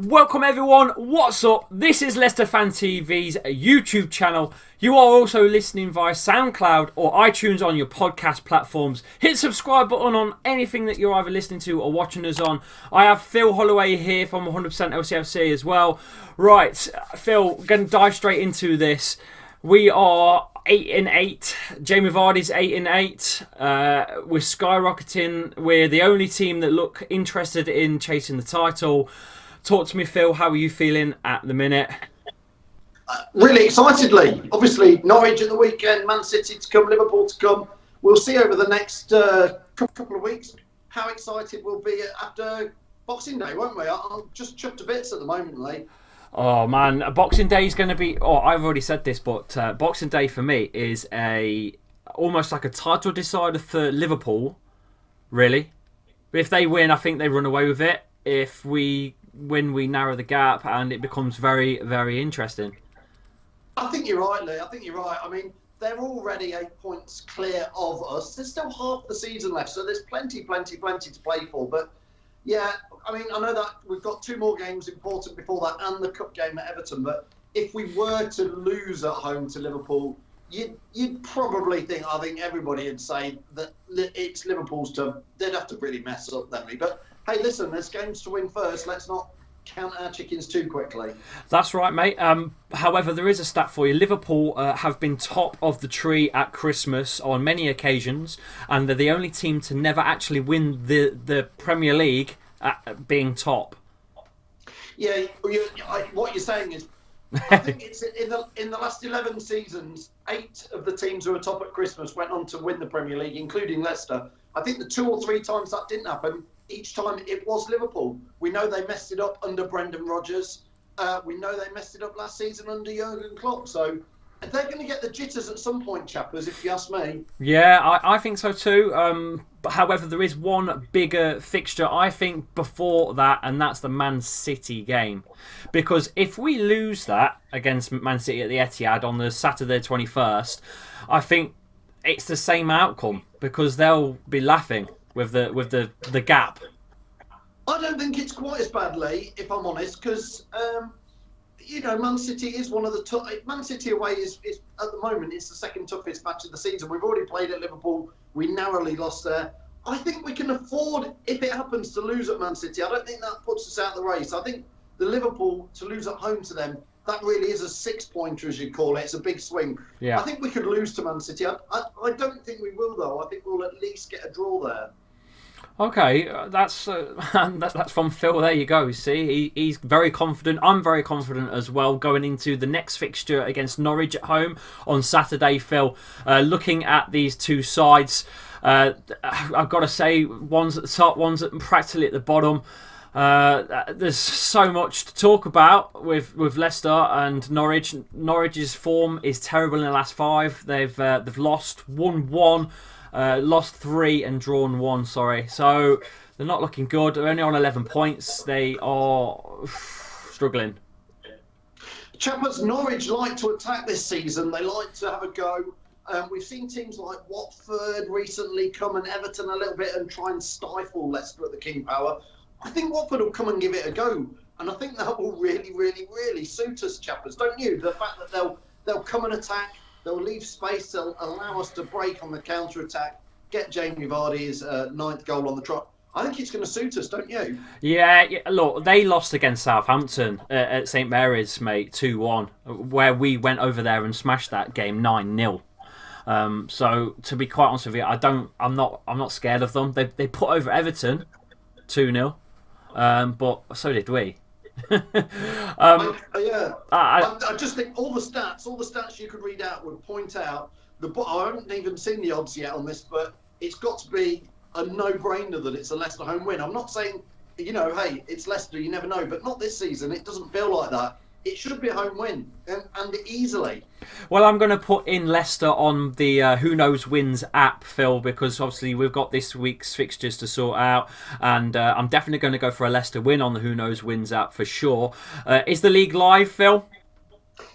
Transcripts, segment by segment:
Welcome everyone, what's up? This is Leicester Fan TV's YouTube channel. You are also listening via SoundCloud or iTunes on your podcast platforms. Hit the subscribe button on anything that you're either listening to or watching us on. I have Phil Holloway here from 100% LCFC as well. Right, Phil, going to dive straight into this. We are 8-8. Jamie Vardy's 8-8. We're skyrocketing. We're the only team that look interested in chasing the title. Talk to me, Phil. How are you feeling at the minute? Really excitedly. Obviously, Norwich at the weekend, Man City to come, Liverpool to come. We'll see over the next couple of weeks how excited we'll be after Boxing Day, won't we? I'm just chuffed to bits at the moment, Lee. Oh, man. Boxing Day is going to be... Oh, I've already said this, but Boxing Day for me is almost like a title decider for Liverpool, really. If they win, I think they run away with it. If we win, we narrow the gap and it becomes very, very interesting. I think you're right, Lee. I think you're right. I mean, they're already 8 points clear of us. There's still half the season left, so there's plenty to play for. But, yeah, I mean, I know that we've got 2 more games important before that and the cup game at Everton. But if we were to lose at home to Liverpool, you'd probably think, I think everybody would say that it's Liverpool's turn. They'd have to really mess up, then, but hey, listen, there's games to win first. Let's not count our chickens too quickly. That's right, mate. However, there is a stat for you. Liverpool have been top of the tree at Christmas on many occasions, and they're the only team to never actually win the Premier League being top. Yeah, what you're saying is, I think it's in the last 11 seasons, 8 of the teams who were top at Christmas went on to win the Premier League, including Leicester. I think the 2 or 3 times that didn't happen, each time it was Liverpool. We know they messed it up under Brendan Rodgers. We know they messed it up last season under Jurgen Klopp. So they're going to get the jitters at some point, chappers, if you ask me. Yeah, I think so too. However, there is one bigger fixture, I think, before that, and that's the Man City game. Because if we lose that against Man City at the Etihad on the Saturday 21st, I think it's the same outcome because they'll be laughing with the gap. I don't think it's quite as badly, if I'm honest, because Man City is one of the tough. Man City away is at the moment it's the second toughest match of the season. We've already played at Liverpool. We narrowly lost there. I think we can afford, if it happens, to lose at Man City. I don't think that puts us out of the race. I think the Liverpool to lose at home to them, that really is a 6-pointer, as you call it. It's a big swing. Yeah. I think we could lose to Man City. I don't think we will, though. I think we'll at least get a draw there. Okay, that's from Phil. There you go. See, he's very confident. I'm very confident as well going into the next fixture against Norwich at home on Saturday, Phil. Looking at these two sides, I've got to say, one's at the top, one's practically at the bottom. There's so much to talk about with Leicester and Norwich. Norwich's form is terrible in the last 5. They've lost, won 1. Lost 3 and drawn 1, sorry. So they're not looking good. They're only on 11 points. They are struggling. Chappers, Norwich like to attack this season. They like to have a go. We've seen teams like Watford recently come and Everton a little bit and try and stifle Leicester at the King Power. I think Watford will come and give it a go. And I think that will really, really, really suit us, Chappers, don't you? The fact that they'll come and attack. They'll leave space. They'll allow us to break on the counter-attack, get Jamie Vardy's 9th goal on the trot. I think it's going to suit us, don't you? Yeah, look, they lost against Southampton at St Mary's, mate, 2-1, where we went over there and smashed that game 9-0. So to be quite honest with you, I'm not scared of them. They put over Everton 2-0, but so did we. I just think all the stats you could read out would point out I haven't even seen the odds yet on this, but it's got to be a no-brainer that it's a Leicester home win. I'm not saying, hey, it's Leicester, you never know, but not this season. It doesn't feel like that. it should be a home win, and easily. Well, I'm going to put in Leicester on the Who Knows Wins app, Phil, because obviously we've got this week's fixtures to sort out, and I'm definitely going to go for a Leicester win on the Who Knows Wins app for sure. Is the league live, Phil?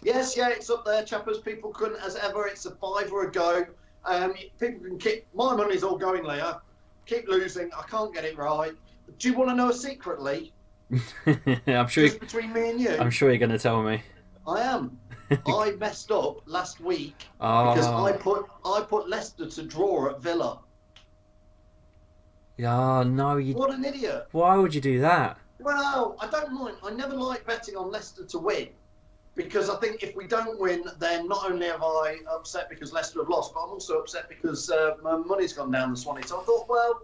Yes, yeah, it's up there, chappers. People couldn't, as ever, it's a $5 a go. People can keep, my money's all going, Leah. Keep losing, I can't get it right. Do you want to know a secret, Lee? I'm sure. Just between me and you. I'm sure you're going to tell me. I am. I messed up last week because I put Leicester to draw at Villa. Yeah, no, you. What an idiot! Why would you do that? Well, I don't mind. I never like betting on Leicester to win because I think if we don't win, then not only am I upset because Leicester have lost, but I'm also upset because my money's gone down the Swanee. So I thought, well,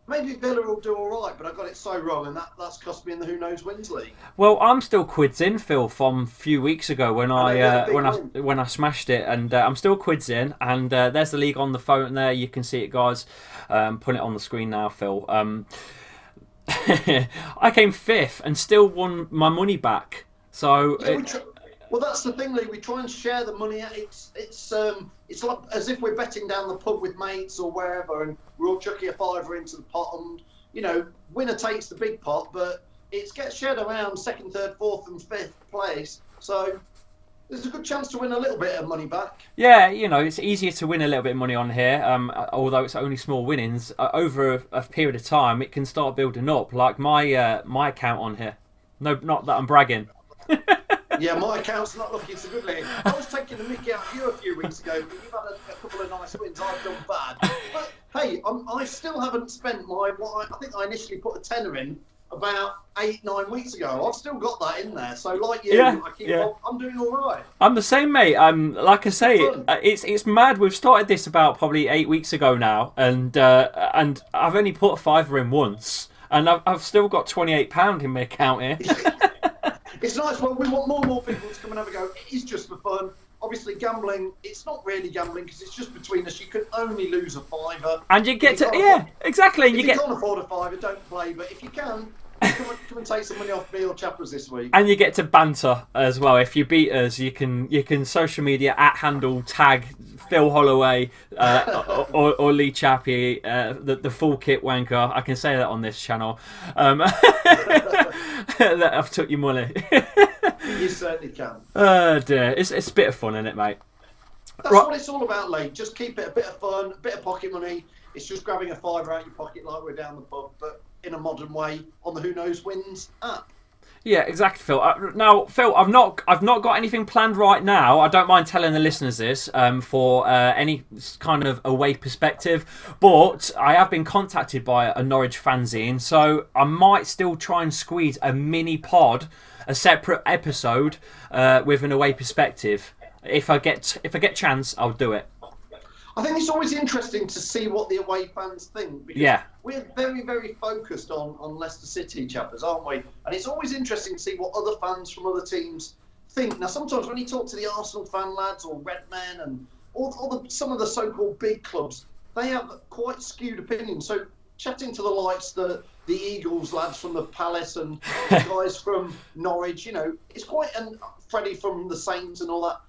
maybe Villa will do all right, but I got it so wrong, and that's cost me in the Who Knows Wins League. Well, I'm still quids in, Phil, from a few weeks ago when I smashed it, and I'm still quids in. And there's the league on the phone there. You can see it, guys. Put it on the screen now, Phil. I came fifth and still won my money back. So. Yeah, well, that's the thing, Lee. We try and share the money. It's like as if we're betting down the pub with mates or wherever, and we're all chucking a $5 into the pot, and winner takes the big pot, but it gets shared around second, third, fourth, and fifth place. So there's a good chance to win a little bit of money back. Yeah, it's easier to win a little bit of money on here, although it's only small winnings. Over a period of time, it can start building up, like my account on here. No, not that I'm bragging. Yeah, my account's not looking so good, Lee. I was taking the mickey out of you a few weeks ago, but you've had a couple of nice wins. I've done bad. But hey, I still haven't spent I think I initially put a tenner in about 8-9 weeks ago. I've still got that in there. So like you, I'm doing all right. I'm the same, mate. Like I say, it's mad. We've started this about probably 8 weeks ago now, and I've only put a $5 in once, and I've still got £28 in my account here. It's nice. Well, we want more and more people to come and have a go. It is just for fun. Obviously, gambling, it's not really gambling because it's just between us. You can only lose a $5. And you get exactly. If you can't afford a $5, don't play. But if you can, come and take some money off me or Chappers this week. And you get to banter as well. If you beat us, you can social media @handle tag Phil Holloway or Lee Chappy, the full kit wanker. I can say that on this channel. That I've took your money. You certainly can. Oh dear, it's a bit of fun, isn't it, mate? That's what it's all about, Lee. Just keep it a bit of fun, a bit of pocket money. It's just grabbing a $5 out your pocket like we're down the pub, but in a modern way on the Who Knows Wins app. Yeah, exactly, Phil. Now, Phil, I've not got anything planned right now. I don't mind telling the listeners this for any kind of away perspective, but I have been contacted by a Norwich fanzine, so I might still try and squeeze a mini pod, a separate episode with an away perspective. If I get chance, I'll do it. I think it's always interesting to see what the away fans think, because we're very, very focused on Leicester City, chappers, aren't we? And it's always interesting to see what other fans from other teams think. Now, sometimes when you talk to the Arsenal fan lads or Redmen and some of the so-called big clubs, they have quite skewed opinions. So chatting to the likes, the Eagles lads from the Palace and the guys from Norwich, it's quite, and Freddie from the Saints and all that.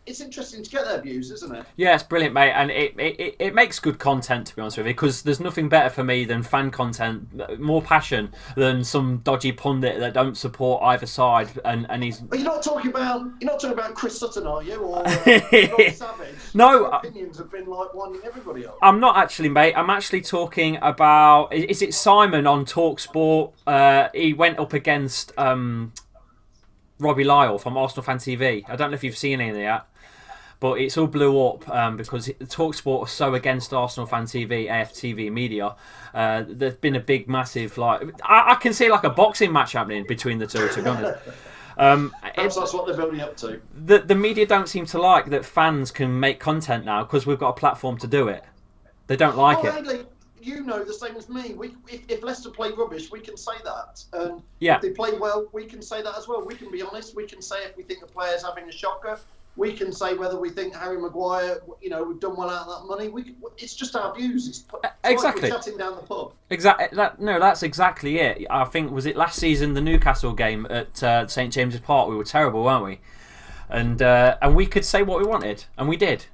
It's interesting to get their views, isn't it? Yeah, it's brilliant, mate, and it makes good content, to be honest with you, because there's nothing better for me than fan content, more passion than some dodgy pundit that don't support either side, and he's. But you're not talking about Chris Sutton, are you, or Rob Savage? No, your opinions have been like winding everybody up. I'm not actually, mate. I'm actually talking about. Is it Simon on TalkSport? He went up against. Robbie Lyle from Arsenal Fan TV. I don't know if you've seen any of that, but it's all blew up because TalkSport are so against Arsenal Fan TV, AFTV media. There's been a big, massive I can see like a boxing match happening between the two. To be honest, perhaps that's what they're building up to. The media don't seem to like that fans can make content now because we've got a platform to do it. They don't like it. Andy, you know the same as me. If Leicester play rubbish, we can say that. And if they play well, we can say that as well. We can be honest. We can say if we think the player's having a shocker. We can say whether we think Harry Maguire, we've done well out of that money. It's just our views. It's exactly. like we're chatting down the pub. Exactly. That's exactly it. I think was it last season the Newcastle game at St James's Park. We were terrible, weren't we? And we could say what we wanted, and we did.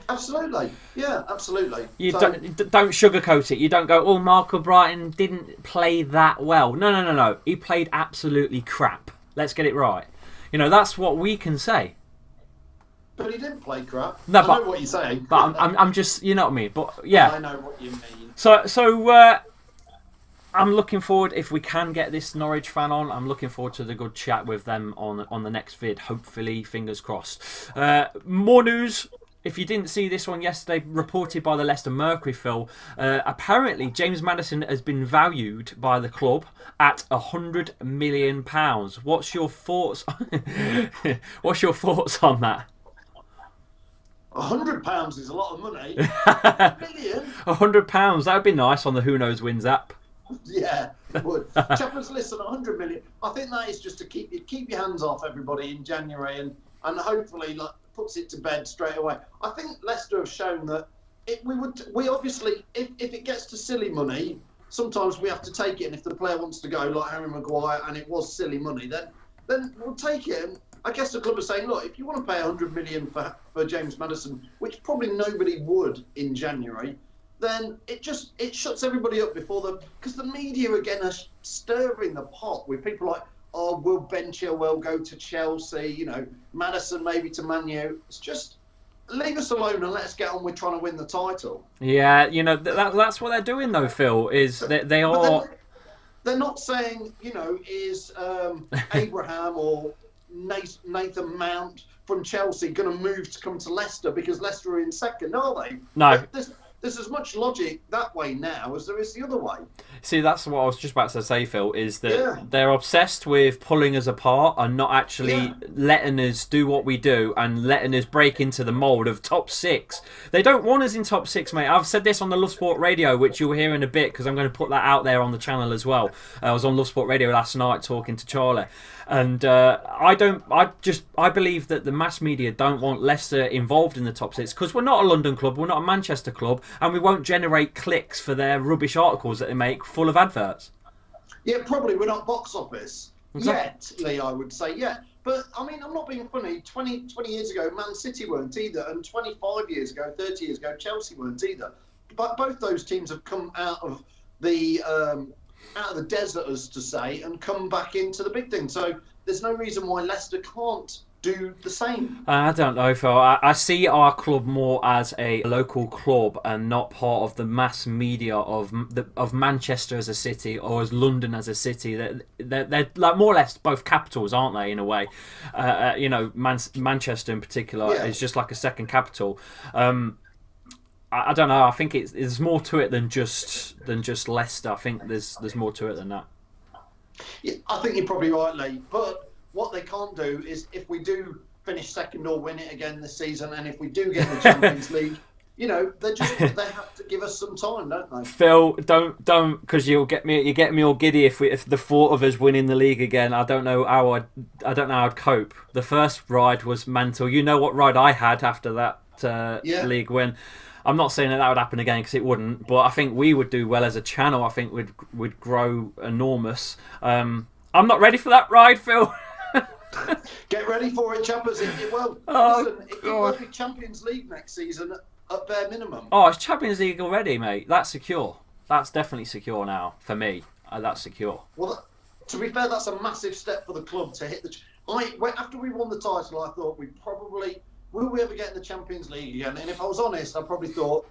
Absolutely, yeah, absolutely. You don't sugarcoat it. You don't go, oh, Marco Brighton didn't play that well. No. He played absolutely crap. Let's get it right. That's what we can say. But he didn't play crap. No, I know what you're saying. But I'm just, you know what I mean. But yeah, I know what you mean. So I'm looking forward, if we can get this Norwich fan on, I'm looking forward to the good chat with them on the next vid. Hopefully, fingers crossed. More news. If you didn't see this one yesterday, reported by the Leicester Mercury, Phil, apparently James Maddison has been valued by the club at £100 million. What's your thoughts? What's your thoughts on that? £100 is a lot of money. £1 million? £100, that would be nice on the Who Knows Wins app. Yeah, it would. Chappers, listen, 100 million. I think that is just to keep your hands off everybody in January and hopefully puts it to bed straight away. I think Leicester have shown that we obviously, if it gets to silly money, sometimes we have to take it. And if the player wants to go, like Harry Maguire, and it was silly money, then we'll take it. And I guess the club is saying, look, if you want to pay 100 million for James Maddison, which probably nobody would in January, then it shuts everybody up because the media again are stirring the pot with people like, oh, will Ben Chilwell go to Chelsea? Maddison maybe to Man U. It's just leave us alone and let us get on with trying to win the title. Yeah, that's what they're doing though, Phil. Is they are. They're not saying is Abraham or Nathan Mount from Chelsea going to move to come to Leicester because Leicester are in second, are they? No. There's as much logic that way now as there is the other way. See, that's what I was just about to say, Phil, is that they're obsessed with pulling us apart and not actually letting us do what we do and letting us break into the mould of top six. They don't want us in top six, mate. I've said this on the Love Sport Radio, which you'll hear in a bit because I'm going to put that out there on the channel as well. I was on Love Sport Radio last night talking to Charlie. And I believe that the mass media don't want Leicester involved in the top six because we're not a London club, we're not a Manchester club, and we won't generate clicks for their rubbish articles that they make full of adverts. Yeah, probably we're not box office exactly. yet, Lee, I would say, yeah. But, I mean, I'm not being funny. 20 years ago, Man City weren't either, and 25 years ago, 30 years ago, Chelsea weren't either. But both those teams have come out of the desert, as to say, and come back into the big thing. So there's no reason why Leicester can't do the same. I don't know, Phil. I see our club more as a local club and not part of the mass media of Manchester as a city or as London as a city. They're like more or less both capitals, aren't they? In a way, Manchester in particular is just like a second capital. I don't know. I think there's more to it than just Leicester. I think there's more to it than that. Yeah, I think you're probably right, Lee. But what they can't do is, if we do finish second or win it again this season, and if we do get in the Champions League, they have to give us some time, don't they? Phil, don't, because you get me all giddy if the thought of us winning the league again. I don't know how I'd cope. The first ride was mental. You know what ride I had after that league win. I'm not saying that would happen again because it wouldn't, but I think we would do well as a channel. I think we'd grow enormous. I'm not ready for that ride, Phil. Get ready for it, chappers. Listen, it will be Champions League next season at bare minimum. Oh, it's Champions League already, mate. That's secure. That's definitely secure now for me. That's secure. Well, to be fair, that's a massive step for the club to hit after we won the title, I thought will we ever get in the Champions League again? And if I was honest, I probably thought,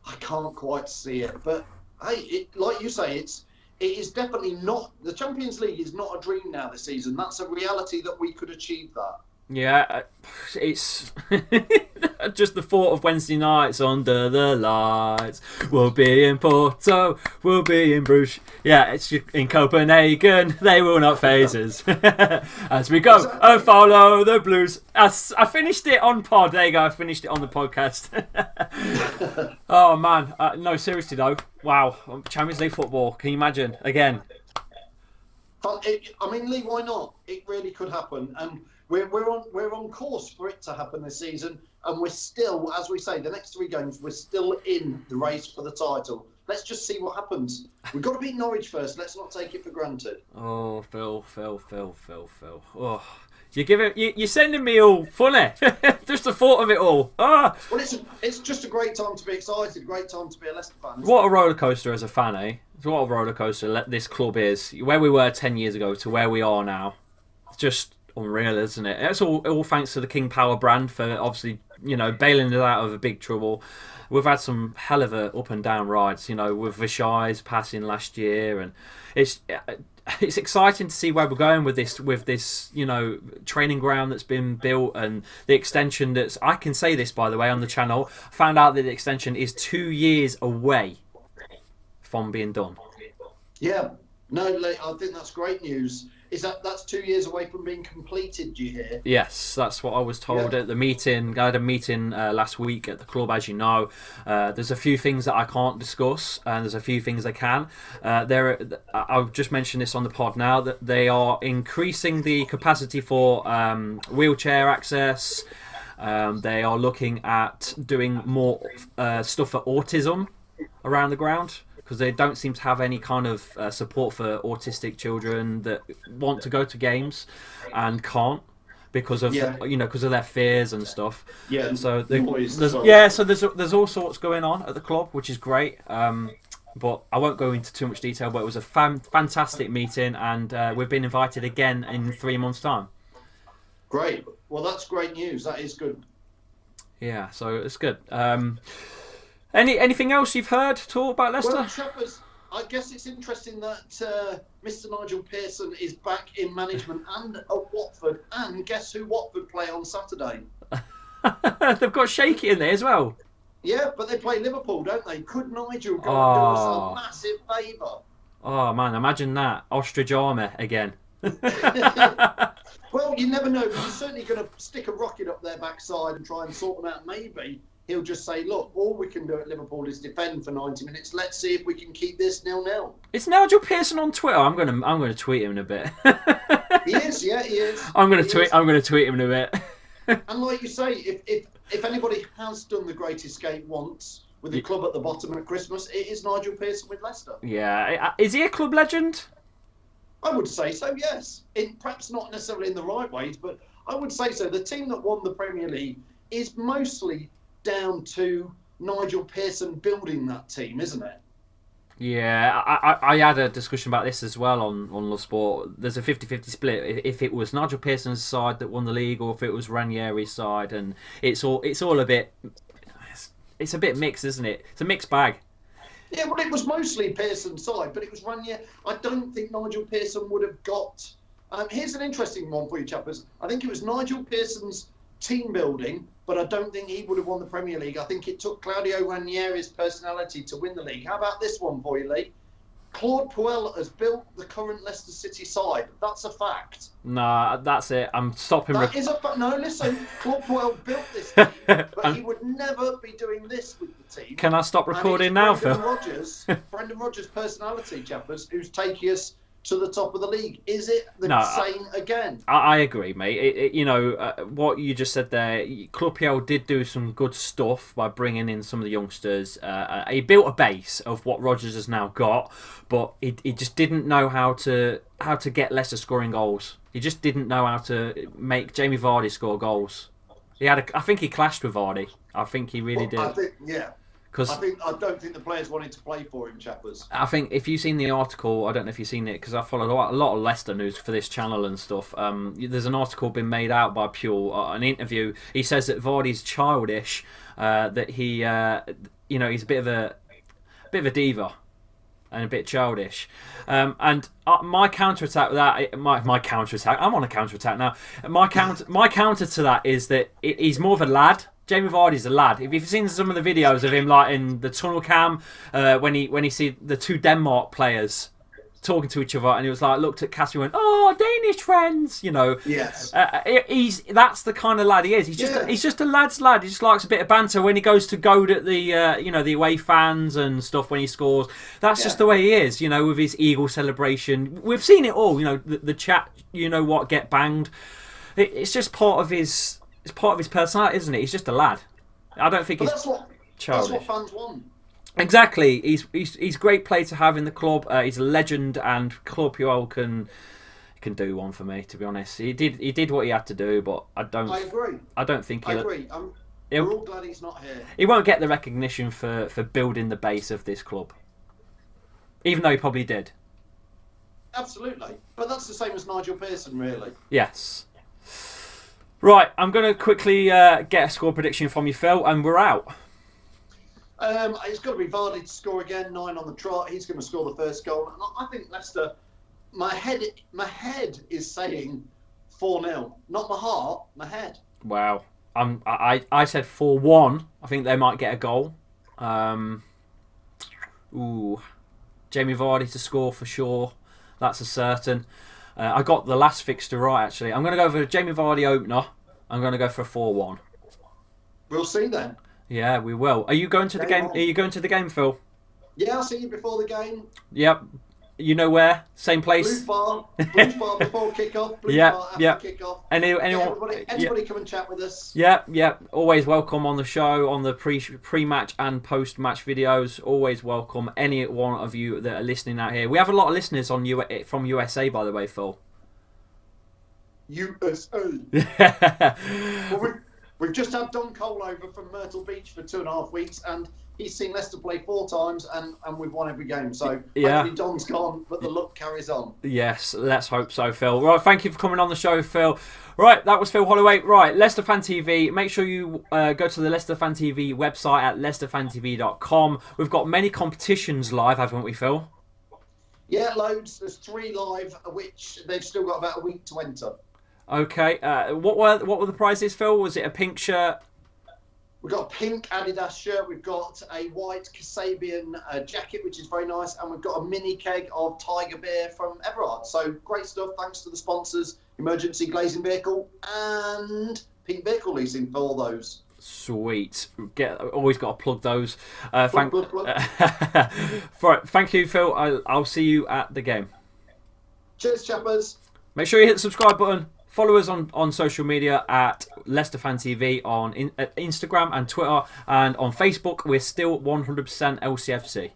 I can't quite see it. But hey, like you say, it is definitely not. The Champions League is not a dream now this season. That's a reality that we could achieve that. Yeah, it's just the thought of Wednesday nights under the lights. We'll be in Porto, we'll be in Bruges. Yeah, it's in Copenhagen. They will not faze us as we go and follow the blues. I finished it on pod. There you go. I finished it on the podcast. Oh man, no, seriously though. Wow, Champions League football. Can you imagine again? I mean, Lee, why not? It really could happen, and we're on course for it to happen this season, and we're still, as we say, the next 3 games, we're still in the race for the title. let's just see what happens. We've got to beat Norwich first. Let's not take it for granted. Oh, Phil. Oh, you're sending me all funny. Just the thought of it all. Ah. Well, it's just a great time to be excited. Great time to be a Leicester fan. What a roller coaster as a fan, eh? What a roller coaster this club is. Where we were 10 years ago to where we are now. It's just unreal, isn't it? It's all thanks to the King Power brand for obviously, bailing us out of a big trouble. We've had some hell of a up and down rides, with Vishai's passing last year, and it's exciting to see where we're going with this training ground that's been built and the extension that's. I can say this, by the way, on the channel. Found out that the extension is 2 years away from being done. Yeah, no, I think that's great news. That's 2 years away from being completed, do you hear? Yes, that's what I was told at the meeting. I had a meeting last week at the club, as you know. There's a few things that I can't discuss, and there's a few things I can. I'll just mention this on the pod now, that they are increasing the capacity for wheelchair access. They are looking at doing more stuff for autism around the ground, because they don't seem to have any kind of support for autistic children that want to go to games and can't because of because of their fears and stuff. Yeah. So there's all sorts going on at the club, which is great. But I won't go into too much detail. But it was a fantastic meeting, and we've been invited again in 3 months' time. Great. Well, that's great news. That is good. Yeah. So it's good. Anything else you've heard at all about Leicester? Well, Chappers, I guess it's interesting that Mr. Nigel Pearson is back in management and at Watford. And guess who Watford play on Saturday? They've got Shaky in there as well. Yeah, but they play Liverpool, don't they? Could Nigel go and do us a massive favour? Oh, man, imagine that. Ostrich Army again. Well, you never know. He's certainly going to stick a rocket up their backside and try and sort them out. Maybe he'll just say, look, all we can do at Liverpool is defend for 90 minutes. Let's see if we can keep this 0-0. Is Nigel Pearson on Twitter? I'm gonna tweet him in a bit. He is, yeah, he is. I'm gonna tweet him in a bit. And like you say, if anybody has done the Great Escape once with the club at the bottom at Christmas, it is Nigel Pearson with Leicester. Yeah, is he a club legend? I would say so, yes. Perhaps not necessarily in the right ways, but I would say so. The team that won the Premier League is mostly down to Nigel Pearson building that team, isn't it? Yeah, I had a discussion about this as well on Love Sport. There's a 50-50 split if it was Nigel Pearson's side that won the league or if it was Ranieri's side, and it's all a bit mixed, isn't it? It's a mixed bag. Yeah, well, it was mostly Pearson's side, but it was Ranieri. I don't think Nigel Pearson would have got. Here's an interesting one for you, chappers. I think it was Nigel Pearson's team building, but I don't think he would have won the Premier League. I think it took Claudio Ranieri's personality to win the league. How about this one for you, Lee? Claude Puel has built the current Leicester City side. That's a fact. Nah, that's it. I'm stopping. That is a fact. No, listen. Claude Puel built this team, but he would never be doing this with the team. Can I stop recording now, Phil? Brendan Rodgers' personality, chappers, who's taking us to the top of the league. Is it the same again? I agree, mate. What you just said there, Claude Puel did do some good stuff by bringing in some of the youngsters. He built a base of what Rodgers has now got, but he just didn't know how to get Leicester scoring goals. He just didn't know how to make Jamie Vardy score goals. I think he clashed with Vardy. I think he really did. I don't think the players wanted to play for him, chappers. I think if you've seen the article, I don't know if you've seen it because I follow a lot of Leicester news for this channel and stuff. There's an article been made out by Puel, an interview. He says that Vardy's childish, that he, he's a bit of a diva and a bit childish. And my counter-attack with that, my counter-attack, I'm on a counter-attack now. My counter to that is that he's more of a lad. Jamie Vardy's a lad. If you've seen some of the videos of him, like in the tunnel cam, when he see the two Denmark players talking to each other, and he was like, looked at Cassie and went, "Oh, Danish friends," Yes. That's the kind of lad he is. He's just a lad's lad. He just likes a bit of banter when he goes to goad at the the away fans and stuff when he scores. That's just the way he is. With his eagle celebration. We've seen it all. The chat. Get banged. It's just part of his. It's part of his personality, isn't it? He's just a lad. I don't think he's childish. That's what fans want. Exactly. He's great player to have in the club. He's a legend, and Club Puel can do one for me. To be honest, he did what he had to do, but I agree. I don't think I agree. We're all glad he's not here. He won't get the recognition for building the base of this club, even though he probably did. Absolutely, but that's the same as Nigel Pearson, really. Yes. Right, I'm going to quickly get a score prediction from you, Phil, and we're out. It's got to be Vardy to score again, 9 on the trot. He's going to score the first goal. And I think Leicester, my head is saying 4-0. Not my heart, my head. Wow. I said 4-1. I think they might get a goal. Jamie Vardy to score for sure. That's a certain. I got the last fixture right, actually. I'm going to go for a Jamie Vardy opener. I'm going to go for a 4-1. We'll see then. Yeah, we will. Are you going to the game? Are you going to the game, Phil? Yeah, I'll see you before the game. Yep. You know where? Same place. Blues bar before kick-off. Blues bar after kick-off. Anybody come and chat with us. Yeah. Always welcome on the show, on the pre-match and post-match videos. Always welcome any one of you that are listening out here. We have a lot of listeners from USA, by the way, Phil. USA. Well, we've just had Don Cole over from Myrtle Beach for 2.5 weeks, and he's seen Leicester play 4 times, and we've won every game. So hopefully Don's gone, but the luck carries on. Yes, let's hope so, Phil. Right, thank you for coming on the show, Phil. Right, that was Phil Holloway. Right, Leicester Fan TV. Make sure you go to the Leicester Fan TV website at leicesterfantv.com. We've got many competitions live, haven't we, Phil? Yeah, loads. There's 3 live, which they've still got about a week to enter. Okay, what were the prizes, Phil? Was it a pink shirt? We've got a pink Adidas shirt. We've got a white Kasabian jacket, which is very nice. And we've got a mini keg of Tiger Beer from Everard. So great stuff. Thanks to the sponsors, Emergency Glazing Vehicle and Pink Vehicle Leasing for all those. Sweet. Always got to plug those. Plug. Thank you, Phil. I'll see you at the game. Cheers, chappers. Make sure you hit the subscribe button. Follow us on social media at Leicester Fan TV on Instagram and Twitter, and on Facebook we're still 100% LCFC.